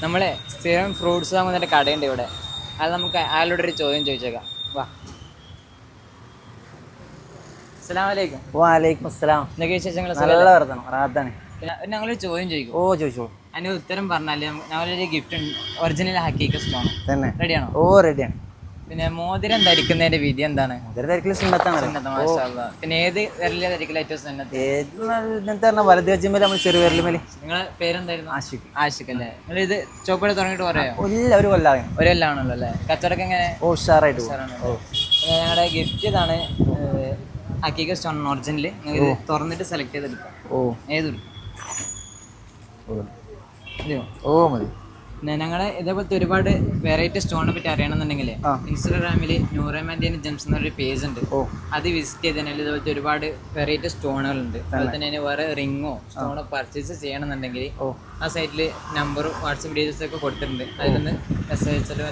നമ്മളെ സ്ഥിരം ഫ്രൂട്ട്സ് വാങ്ങുന്നതിന്റെ കടയുണ്ട് ഇവിടെ. അത് നമുക്ക് അയാളോട് ഒരു ചോദ്യം ചോദിച്ചേക്കാം. വാ. അസ്സലാമു അലൈക്കും. വാലൈക്കും അസ്സലാം. എന്തൊക്കെ വിശേഷങ്ങൾ? നല്ല വർത്തനം, റാഹത്താണ്. പിന്നെ ഞങ്ങളൊരു ചോദ്യം ചോദിക്കും. ഓ ചോദിച്ചോളൂ. അതിന് ഉത്തരം പറഞ്ഞാല് ഞങ്ങളൊരു ഗിഫ്റ്റ് ഒറിജിനൽ ഹക്കീക്ക സ്റ്റോൺ തന്നെ. റെഡിയാണോ? ഓ റെഡിയാണ്. പിന്നെ മോതിരം ധരിക്കുന്നതിന്റെ വിധി എന്താണ്? ഇതൊരു തിരക്കിൽ സുന്നത്താണ്. സുന്നത്ത്, മാഷാ അല്ലാഹ്. പിന്നെ ഏത് വിരലിലെ ധരിക്കൽ ഏറ്റവും സുന്നത്ത്? ഇന്നത്തെ വലത് കച്ചുമ്പോൾ നമ്മൾ ചെറിയ വിരലുമേല്. നിങ്ങളെ പേരെന്തായിരുന്നു? ആഷിഖ്. ആഷിഖ് അല്ലേ? നിങ്ങൾ ഇത് ചോപ്പടി തുടങ്ങിയിട്ട് പറയായോ? ഇല്ല, ഒരു കൊല്ലാതെ. ഒരു കൊല്ലാണല്ലോ അല്ലേ? കച്ചവടമൊക്കെ എങ്ങനെ? ഓ ഉഷാറായിട്ട് പോകും. ഉഷാറാണ്. പിന്നെ ഞങ്ങളുടെ ഗിഫ്റ്റ് ഇതാണ്, ഹക്കീക സ്റ്റോൺ ഒറിജിനൽ. നിങ്ങൾ ഇത് തുറന്നിട്ട് സെലക്ട് ചെയ്തെടുക്കാം. ഓ ഏത് ഇതെയോ? ഓ മതി. പിന്നെ ഞങ്ങളെ ഇതേപോലത്തെ ഒരുപാട് വെറൈറ്റി സ്റ്റോണിനെ പറ്റി അറിയണമെന്നുണ്ടെങ്കിൽ ഇൻസ്റ്റാഗ്രാമിൽ നൂറമദ്ദീൻ ജെംസ് എന്നൊരു പേജ് ഉണ്ട്. അത് വിസിറ്റ് ചെയ്തതിനാൽ ഇതുപോലത്തെ ഒരുപാട് വെറൈറ്റി സ്റ്റോണുകളുണ്ട്. അതുപോലെ തന്നെ വേറെ റിങ്ങോ സ്റ്റോണോ പർച്ചേസ് ചെയ്യണമെന്നുണ്ടെങ്കിൽ ആ സൈറ്റിൽ നമ്പറും വാട്സപ്പ് ഡീറ്റെയിൽസ് ഒക്കെ കൊടുത്തിട്ടുണ്ട്. അതിലൊന്ന് മെസ്സേജ് അയച്ചാലും.